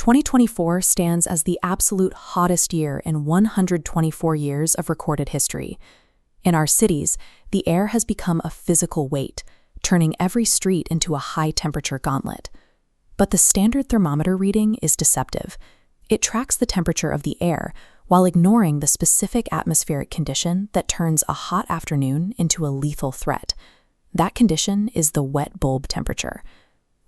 2024 stands as the absolute hottest year in 124 years of recorded history. In our cities, the air has become a physical weight, turning every street into a high-temperature gauntlet. But the standard thermometer reading is deceptive. It tracks the temperature of the air while ignoring the specific atmospheric condition that turns a hot afternoon into a lethal threat. That condition is the wet bulb temperature.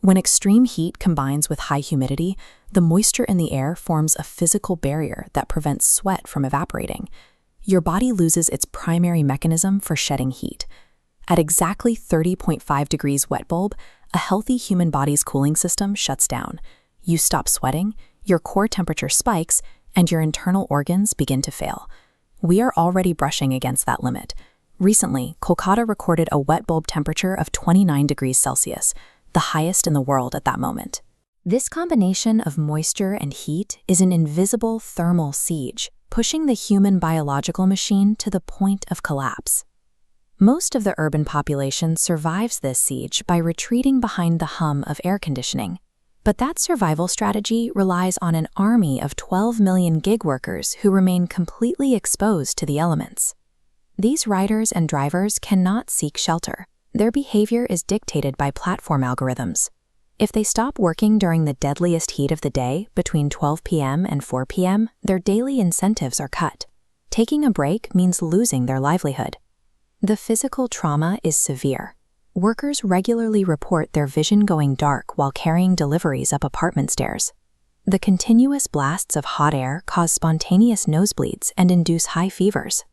When extreme heat combines with high humidity, the moisture in the air forms a physical barrier that prevents sweat from evaporating. Your body loses its primary mechanism for shedding heat. At exactly 30.5 degrees wet bulb, a healthy human body's cooling system shuts down. You stop sweating, your core temperature spikes, and your internal organs begin to fail. We are already brushing against that limit. Recently, Kolkata recorded a wet bulb temperature of 29 degrees Celsius, the highest in the world at that moment. This combination of moisture and heat is an invisible thermal siege, pushing the human biological machine to the point of collapse. Most of the urban population survives this siege by retreating behind the hum of air conditioning. But that survival strategy relies on an army of 12 million gig workers who remain completely exposed to the elements. These riders and drivers cannot seek shelter. Their behavior is dictated by platform algorithms. If they stop working during the deadliest heat of the day, between 12 p.m. and 4 p.m., their daily incentives are cut. Taking a break means losing their livelihood. The physical trauma is severe. Workers regularly report their vision going dark while carrying deliveries up apartment stairs. The continuous blasts of hot air cause spontaneous nosebleeds and induce high fevers.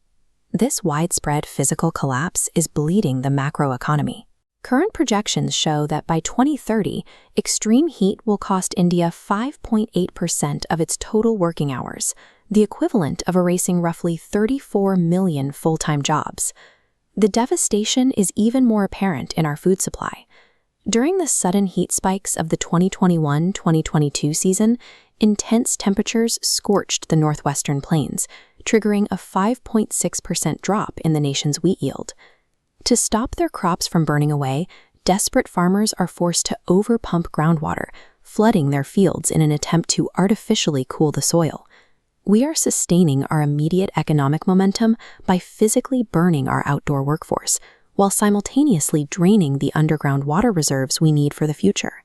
This widespread physical collapse is bleeding the macroeconomy. Current projections show that by 2030, extreme heat will cost India 5.8% of its total working hours, the equivalent of erasing roughly 34 million full-time jobs. The devastation is even more apparent in our food supply. During the sudden heat spikes of the 2021-2022 season, intense temperatures scorched the northwestern plains, triggering a 5.6% drop in the nation's wheat yield. To stop their crops from burning away, desperate farmers are forced to overpump groundwater, flooding their fields in an attempt to artificially cool the soil. We are sustaining our immediate economic momentum by physically burning our outdoor workforce, while simultaneously draining the underground water reserves we need for the future.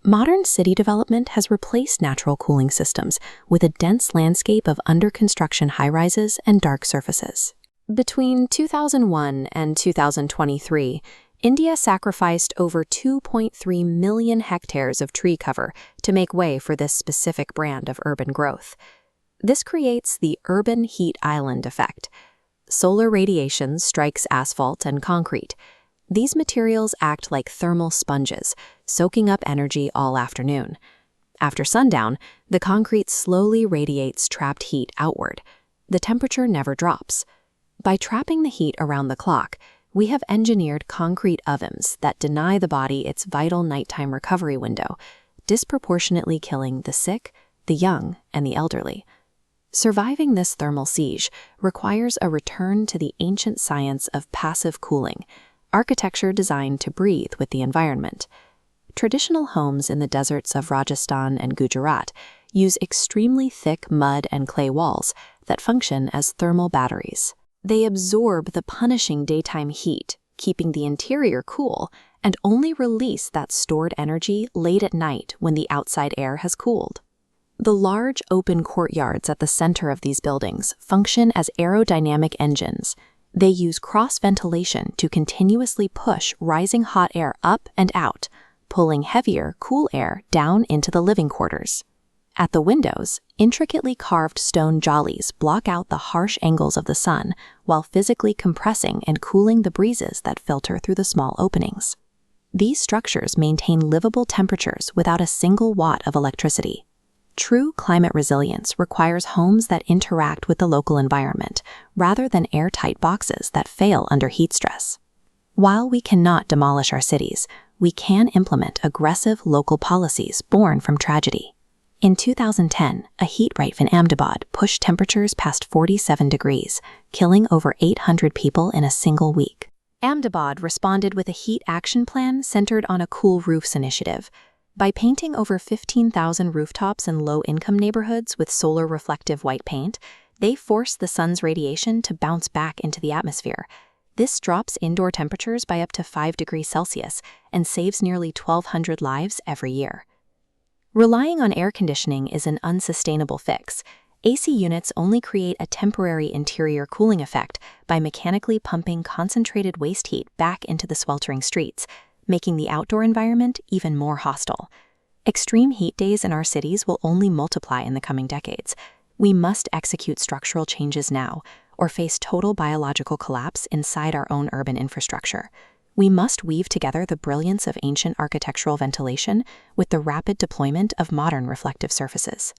Modern city development has replaced natural cooling systems with a dense landscape of under-construction high-rises and dark surfaces. Between 2001 and 2023, India sacrificed over 2.3 million hectares of tree cover to make way for this specific brand of urban growth. This creates the urban heat island effect. Solar radiation strikes asphalt and concrete. These materials act like thermal sponges, soaking up energy all afternoon. After sundown, the concrete slowly radiates trapped heat outward. The temperature never drops. By trapping the heat around the clock, we have engineered concrete ovens that deny the body its vital nighttime recovery window, disproportionately killing the sick, the young, and the elderly. Surviving this thermal siege requires a return to the ancient science of passive cooling, architecture designed to breathe with the environment. Traditional homes in the deserts of Rajasthan and Gujarat use extremely thick mud and clay walls that function as thermal batteries. They absorb the punishing daytime heat, keeping the interior cool, and only release that stored energy late at night when the outside air has cooled. The large open courtyards at the center of these buildings function as aerodynamic engines. They use cross-ventilation to continuously push rising hot air up and out, pulling heavier, cool air down into the living quarters. At the windows, intricately carved stone jollies block out the harsh angles of the sun while physically compressing and cooling the breezes that filter through the small openings. These structures maintain livable temperatures without a single watt of electricity. True climate resilience requires homes that interact with the local environment, rather than airtight boxes that fail under heat stress. While we cannot demolish our cities, we can implement aggressive local policies born from tragedy. In 2010, a heat wave in Ahmedabad pushed temperatures past 47 degrees, killing over 800 people in a single week. Ahmedabad responded with a heat action plan centered on a cool roofs initiative. By painting over 15,000 rooftops in low-income neighborhoods with solar-reflective white paint, they force the sun's radiation to bounce back into the atmosphere. This drops indoor temperatures by up to 5 degrees Celsius and saves nearly 1,200 lives every year. Relying on air conditioning is an unsustainable fix. AC units only create a temporary interior cooling effect by mechanically pumping concentrated waste heat back into the sweltering streets, making the outdoor environment even more hostile. Extreme heat days in our cities will only multiply in the coming decades. We must execute structural changes now, or face total biological collapse inside our own urban infrastructure. We must weave together the brilliance of ancient architectural ventilation with the rapid deployment of modern reflective surfaces.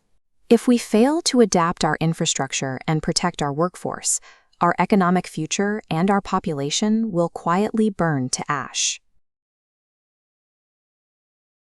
If we fail to adapt our infrastructure and protect our workforce, our economic future and our population will quietly burn to ash.